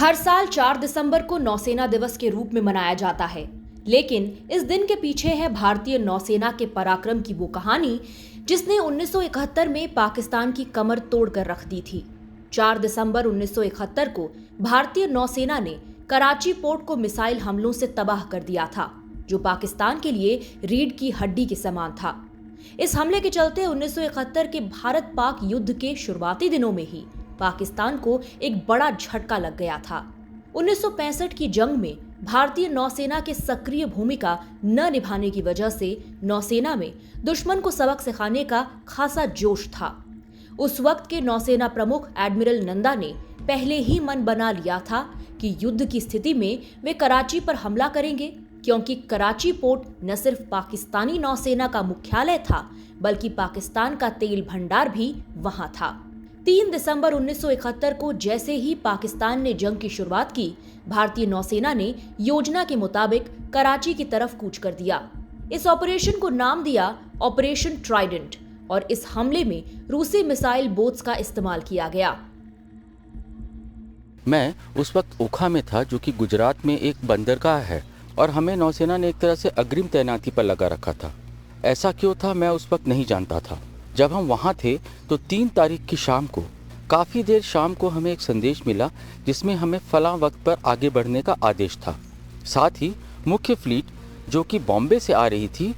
हर साल 4 दिसंबर को नौसेना दिवस के रूप में मनाया जाता है, लेकिन इस दिन के पीछे है भारतीय नौसेना के पराक्रम की वो कहानी जिसने 1971 में पाकिस्तान की कमर तोड़कर रख दी थी। 4 दिसंबर 1971 को भारतीय नौसेना ने कराची पोर्ट को मिसाइल हमलों से तबाह कर दिया था, जो पाकिस्तान के लिए रीढ़ की हड्डी के समान था। इस हमले के चलते 1971 के भारत पाक युद्ध के शुरुआती दिनों में ही पाकिस्तान को एक बड़ा झटका लग गया था। 1965 की जंग में भारतीय नौसेना के सक्रिय भूमिका न निभाने की वजह से नौसेना में दुश्मन को सबक सिखाने का खासा जोश था। उस वक्त के नौसेना प्रमुख एडमिरल नंदा ने पहले ही मन बना लिया था कि युद्ध की स्थिति में वे कराची पर हमला करेंगे, क्योंकि कराची पोर्ट न सिर्फ पाकिस्तानी नौसेना का मुख्यालय था, बल्कि पाकिस्तान का तेल भंडार भी वहां था। 3 दिसंबर 1971 को जैसे ही पाकिस्तान ने जंग की शुरुआत की, भारतीय नौसेना ने योजना के मुताबिक कराची की तरफ कूच कर दिया। इस ऑपरेशन को नाम दिया ऑपरेशन ट्राइडेंट और इस हमले में रूसी मिसाइल बोट्स का इस्तेमाल किया गया। मैं उस वक्त ओखा में था, जो कि गुजरात में एक बंदरगाह है, और हमें नौसेना ने एक तरह से अग्रिम तैनाती पर लगा रखा था। ऐसा क्यों था मैं उस वक्त नहीं जानता था। जब हम वहाँ थे तो 3 तारीख की शाम को काफ़ी देर शाम को हमें एक संदेश मिला जिसमें हमें फलां वक्त पर आगे बढ़ने का आदेश था। साथ ही मुख्य फ्लीट जो कि बॉम्बे से आ रही थी,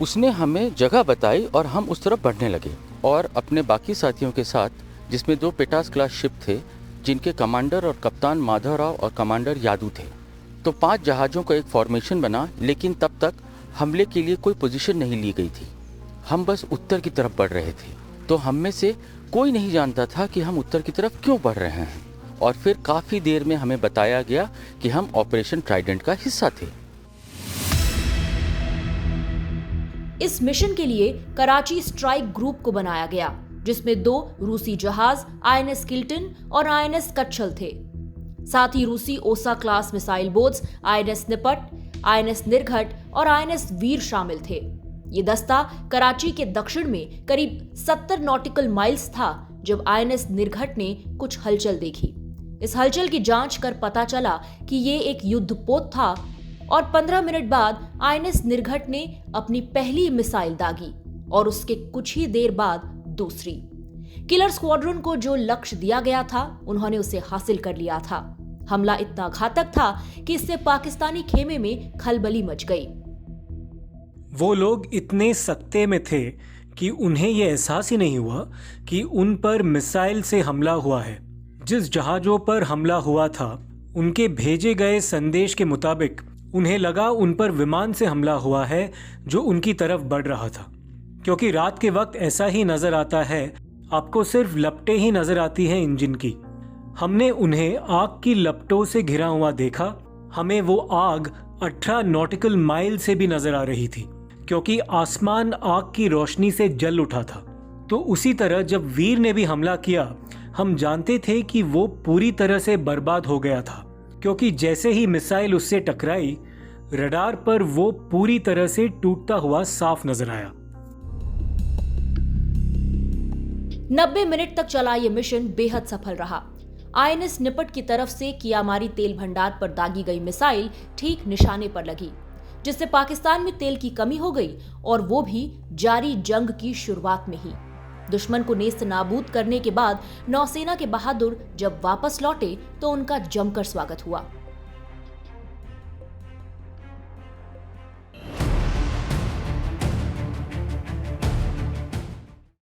उसने हमें जगह बताई और हम उस तरफ बढ़ने लगे, और अपने बाकी साथियों के साथ, जिसमें 2 पेटास क्लास शिप थे जिनके कमांडर और कप्तान माधवराव और कमांडर यादू थे। तो 5 जहाज़ों का एक फॉर्मेशन बना, लेकिन तब तक हमले के लिए कोई पोजीशन नहीं ली गई थी। हम बस उत्तर की तरफ बढ़ रहे थे। तो हम में से कोई नहीं जानता था कि हम उत्तर की तरफ क्यों बढ़ रहे हैं, और फिर काफ़ी देर में हमें बताया गया कि हम ऑपरेशन ट्राइडेंट का हिस्सा थे। इस मिशन के लिए कराची स्ट्राइक ग्रुप को बनाया गया, जिसमें 2 रूसी जहाज आईएनएस किल्टन और आईएनएस कच्छल थे। साथ ही रूसी ओसा क्लास मिसाइल बोट्स आईएनएस निपट, आईएनएस निर्घट और आईएनएस वीर शामिल थे। ये दस्ता कराची के दक्षिण में करीब 70 नॉटिकल माइल्स था जब आईएनएस निर्घट ने कुछ हलचल देखी। इस हलचल की जांच कर पता चला कि ये एक युद्धपोत था, और 15 मिनट बाद आईएनएस निर्घट ने अपनी पहली मिसाइल दागी और उसके कुछ ही देर बाद दूसरी। किलर स्क्वाड्रन को जो लक्ष्य दिया गया था, उन्होंने उसे हासिल कर लिया था। हमला इतना घातक था कि इससे पाकिस्तानी खेमे में खलबली मच गई। वो लोग इतने सख्ते में थे कि उन्हें यह एहसास ही नहीं हुआ कि उन पर मिसाइल से हमला हुआ है। जिस जहाज़ों पर हमला हुआ था, उनके भेजे गए संदेश के मुताबिक उन्हें लगा उन पर विमान से हमला हुआ है जो उनकी तरफ बढ़ रहा था, क्योंकि रात के वक्त ऐसा ही नजर आता है, आपको सिर्फ लपटें ही नजर आती हैं इंजन की। हमने उन्हें आग की लपटों से घिरा हुआ देखा। हमें वो आग 18 नॉटिकल माइल से भी नजर आ रही थी, क्योंकि आसमान आग की रोशनी से जल उठा था। तो उसी तरह जब वीर ने भी हमला किया, हम जानते थे कि वो पूरी तरह से बर्बाद हो गया था, क्योंकि जैसे ही मिसाइल उससे टकराई, रडार पर वो पूरी तरह से टूटता हुआ साफ नजर आया। 90 मिनट तक चला ये मिशन बेहद सफल रहा। आईएनएस निपट की तरफ से कियामारी तेल भंडार पर दागी गई मिसाइल ठीक निशाने पर लगी, जिससे पाकिस्तान में तेल की कमी हो गई, और वो भी जारी जंग की शुरुआत में ही। दुश्मन को नेस्त नाबूद करने के बाद नौसेना के बहादुर जब वापस लौटे तो उनका जमकर स्वागत हुआ।